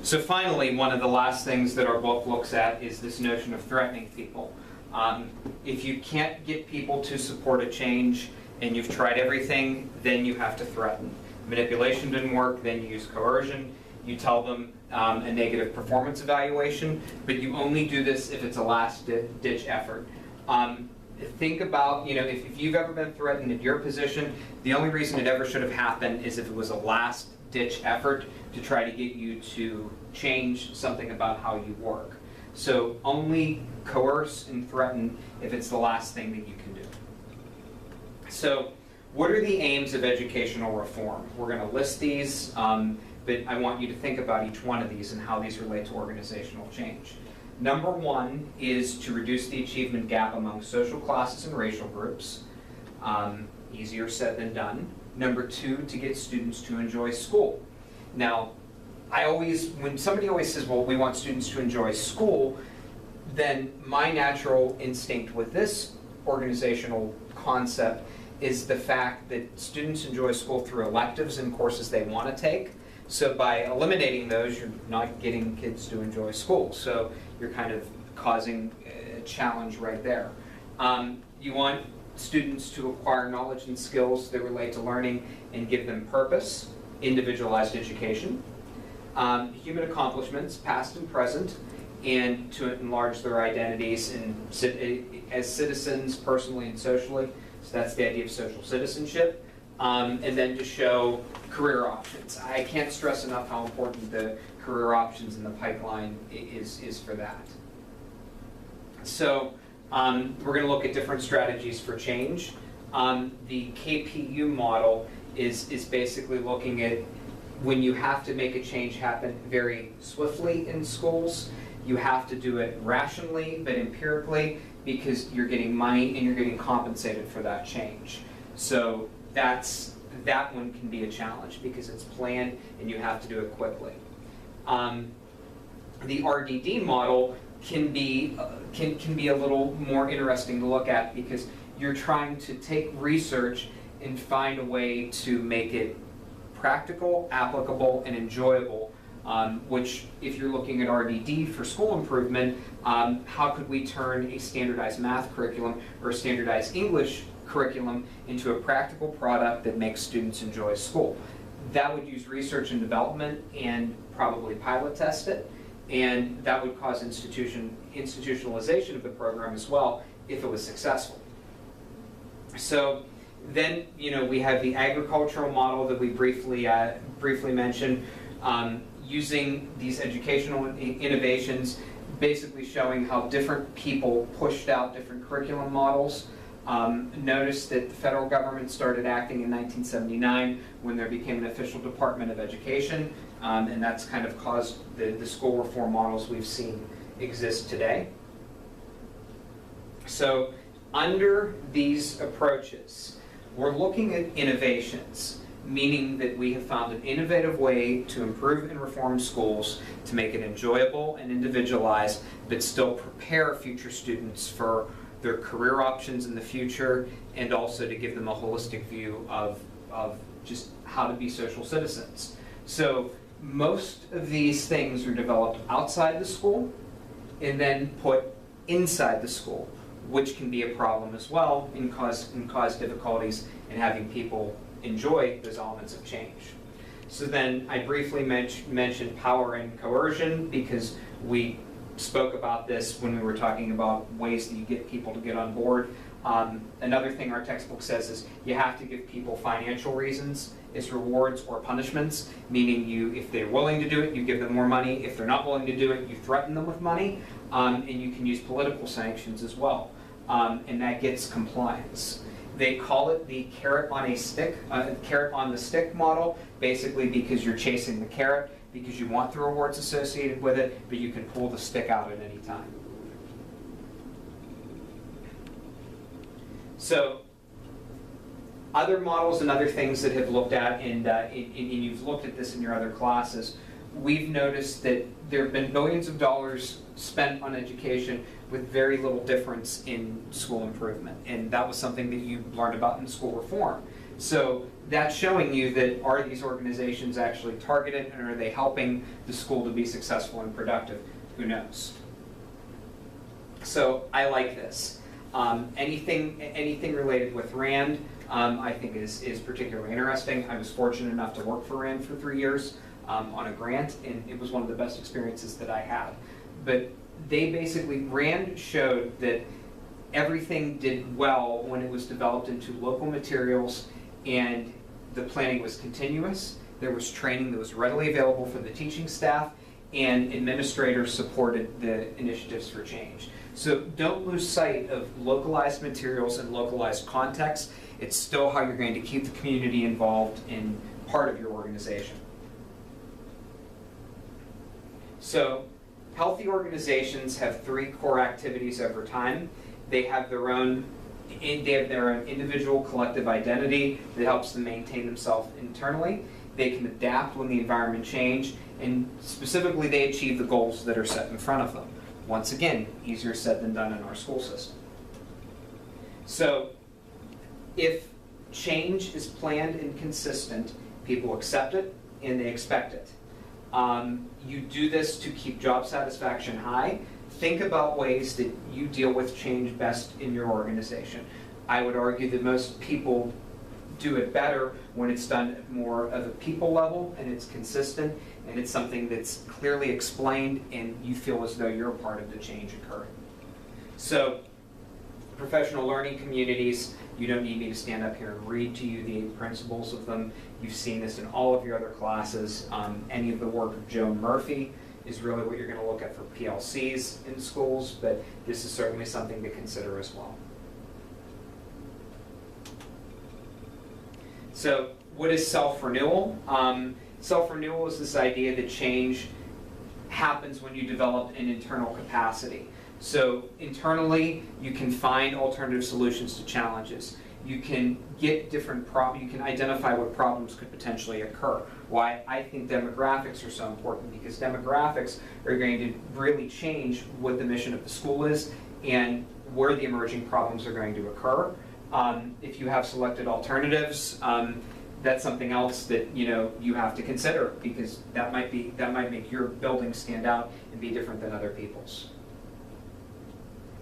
So finally, one of the last things that our book looks at is this notion of threatening people. If you can't get people to support a change and you've tried everything, then you have to threaten. Manipulation didn't work, then you use coercion. You tell them a negative performance evaluation, but you only do this if it's a last-ditch effort. Think about, if you've ever been threatened in your position, the only reason it ever should have happened is if it was a last-ditch effort to try to get you to change something about how you work. So only coerce and threaten if it's the last thing that you can do. So what are the aims of educational reform? We're going to list these, but I want you to think about each one of these and how these relate to organizational change. Number one is to reduce the achievement gap among social classes and racial groups. Easier said than done. Number two, to get students to enjoy school. Now, when somebody always says, well, we want students to enjoy school, then my natural instinct with this organizational concept is the fact that students enjoy school through electives and courses they want to take. So by eliminating those, you're not getting kids to enjoy school. So you're kind of causing a challenge right there. You want students to acquire knowledge and skills that relate to learning and give them purpose, individualized education, human accomplishments, past and present, and to enlarge their identities as citizens, personally and socially. So that's the idea of social citizenship. And then to show career options. I can't stress enough how important the career options in the pipeline is for that. So we're going to look at different strategies for change. The KPU model is basically looking at when you have to make a change happen very swiftly in schools. You have to do it rationally but empirically because you're getting money and you're getting compensated for that change. So that one can be a challenge because it's planned and you have to do it quickly. The RDD model can be a little more interesting to look at because you're trying to take research and find a way to make it practical, applicable, and enjoyable. Which, if you're looking at RDD for school improvement, how could we turn a standardized math curriculum or a standardized English curriculum into a practical product that makes students enjoy school? That would use research and development and probably pilot test it, and that would cause institutionalization of the program as well if it was successful. So then, we have the agricultural model that we briefly mentioned, using these educational innovations, basically showing how different people pushed out different curriculum models. Notice that the federal government started acting in 1979 when there became an official Department of Education, and that's kind of caused the school reform models we've seen exist today. So under these approaches, we're looking at innovations, meaning that we have found an innovative way to improve and reform schools to make it enjoyable and individualized, but still prepare future students for their career options in the future, and also to give them a holistic view of just how to be social citizens. So most of these things are developed outside the school and then put inside the school, which can be a problem as well and cause difficulties in having people enjoy those elements of change. So then I briefly mentioned power and coercion because we spoke about this when we were talking about ways that you get people to get on board. Another thing our textbook says is you have to give people financial reasons as rewards or punishments, meaning if they're willing to do it, you give them more money. If they're not willing to do it, you threaten them with money, and you can use political sanctions as well, and that gets compliance. They call it the carrot on a stick, carrot on the stick model, basically because you're chasing the carrot because you want the rewards associated with it, but you can pull the stick out at any time. So other models and other things that have looked at, and you've looked at this in your other classes, we've noticed that there have been billions of dollars spent on education with very little difference in school improvement. And that was something that you learned about in school reform. So that's showing you that are these organizations actually targeted, and are they helping the school to be successful and productive? Who knows? So I like this. Anything related with RAND, I think is particularly interesting. I was fortunate enough to work for RAND for 3 years on a grant, and it was one of the best experiences that I had. But they basically, RAND showed that everything did well when it was developed into local materials and the planning was continuous. There was training that was readily available for the teaching staff, and administrators supported the initiatives for change. So don't lose sight of localized materials and localized context. It's still how you're going to keep the community involved in part of your organization. So healthy organizations have 3 core activities over time. They have their own individual collective identity that helps them maintain themselves internally. They can adapt when the environment changes, and specifically they achieve the goals that are set in front of them. Once again, easier said than done in our school system. So if change is planned and consistent, people accept it and they expect it. You do this to keep job satisfaction high. Think about ways that you deal with change best in your organization. I would argue that most people do it better when it's done at more of a people level and it's consistent and it's something that's clearly explained and you feel as though you're a part of the change occurring. So professional learning communities, you don't need me to stand up here and read to you the 8 principles of them. You've seen this in all of your other classes. Any of the work of Joan Murphy is really what you're going to look at for PLCs in schools, but this is certainly something to consider as well. So what is self-renewal? Self-renewal is this idea that change happens when you develop an internal capacity. So internally, you can find alternative solutions to challenges. You can get you can identify what problems could potentially occur. Why I think demographics are so important, because demographics are going to really change what the mission of the school is and where the emerging problems are going to occur. If you have selected alternatives, that's something else that you have to consider, because that might make your building stand out and be different than other people's.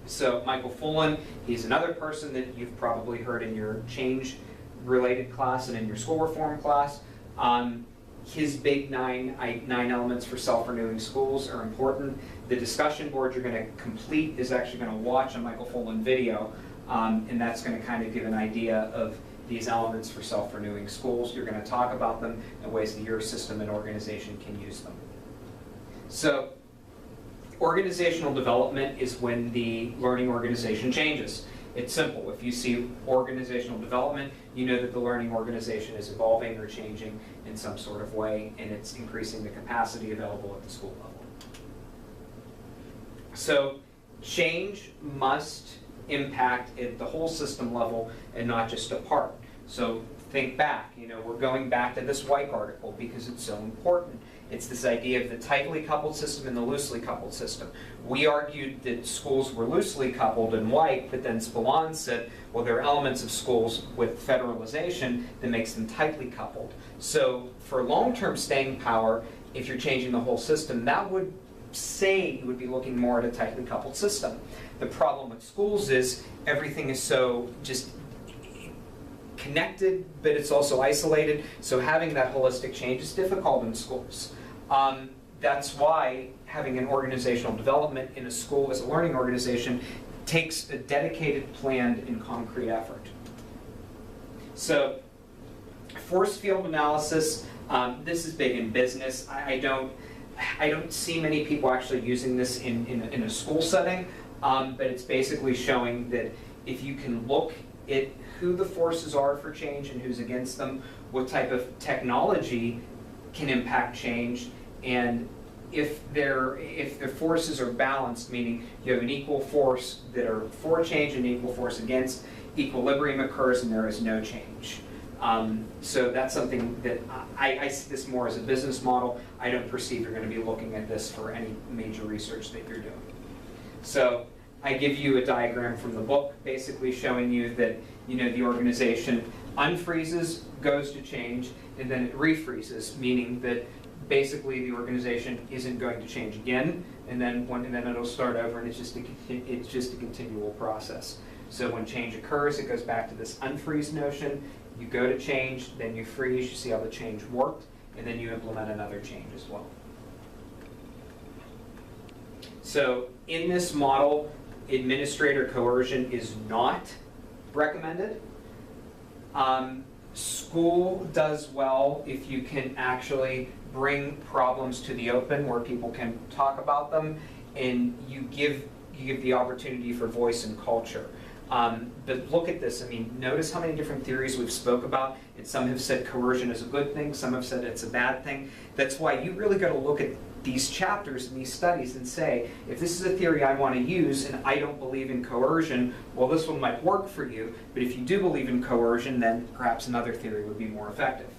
So Michael Fullen, he's another person that you've probably heard in your change-related class and in your school reform class. His big nine elements for self-renewing schools are important. The discussion board you're going to complete is actually going to watch a Michael Fullen video, and that's going to kind of give an idea of these elements for self-renewing schools. You're going to talk about them in ways that your system and organization can use them. So organizational development is when the learning organization changes. It's simple. If you see organizational development, you know that the learning organization is evolving or changing in some sort of way, and it's increasing the capacity available at the school level. So change must impact at the whole system level and not just a part. So think back, we're going back to this White article because it's so important. It's this idea of the tightly coupled system and the loosely coupled system. We argued that schools were loosely coupled in White, but then Spillane said, well, there are elements of schools with federalization that makes them tightly coupled. So for long-term staying power, if you're changing the whole system, that would say you would be looking more at a tightly coupled system. The problem with schools is everything is so just connected, but it's also isolated. So having that holistic change is difficult in schools. That's why having an organizational development in a school as a learning organization takes a dedicated, planned, and concrete effort. So force field analysis, this is big in business. I don't see many people actually using this in a school setting, but it's basically showing that if you can look at who the forces are for change and who's against them, what type of technology can impact change, and if the forces are balanced, meaning you have an equal force that are for change and equal force against, equilibrium occurs and there is no change. So that's something that I see this more as a business model. I don't perceive you're going to be looking at this for any major research that you're doing. So I give you a diagram from the book basically showing you that the organization unfreezes, goes to change, and then it refreezes, meaning that basically the organization isn't going to change again, and then it'll start over, and it's just a continual process. So when change occurs, it goes back to this unfreeze notion. You go to change, then you freeze, you see how the change worked, and then you implement another change as well. So in this model, administrator coercion is not recommended. School does well if you can actually bring problems to the open where people can talk about them, and you give the opportunity for voice and culture. But look at this. I mean, notice how many different theories we've spoke about, and some have said coercion is a good thing, some have said it's a bad thing. That's why you really got to look at these chapters and these studies and say, if this is a theory I want to use and I don't believe in coercion, well, this one might work for you, but if you do believe in coercion, then perhaps another theory would be more effective.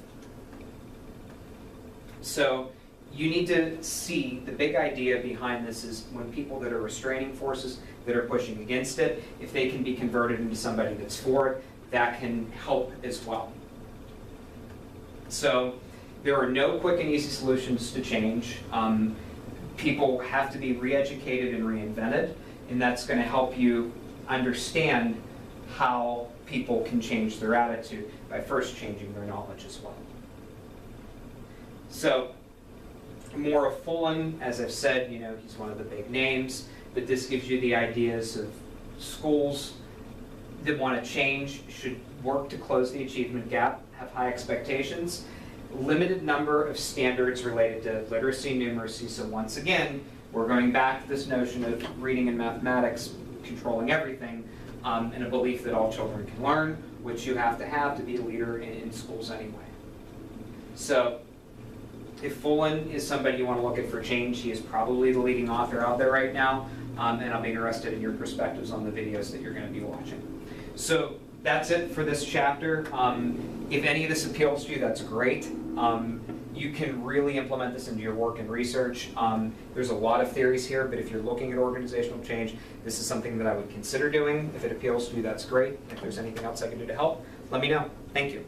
So you need to see the big idea behind this is when people that are restraining forces that are pushing against it, if they can be converted into somebody that's for it, that can help as well. So there are no quick and easy solutions to change. People have to be re-educated and reinvented, and that's going to help you understand how people can change their attitude by first changing their knowledge as well. So Maura Fullen, as I've said, he's one of the big names, but this gives you the ideas of schools that want to change should work to close the achievement gap, have high expectations, limited number of standards related to literacy, numeracy. So once again, we're going back to this notion of reading and mathematics controlling everything, and a belief that all children can learn, which you have to be a leader in schools anyway. So if Fullen is somebody you want to look at for change, he is probably the leading author out there right now, and I'll be interested in your perspectives on the videos that you're going to be watching. So that's it for this chapter. If any of this appeals to you, that's great. You can really implement this into your work and research. There's a lot of theories here, but if you're looking at organizational change, this is something that I would consider doing. If it appeals to you, that's great. If there's anything else I can do to help, let me know. Thank you.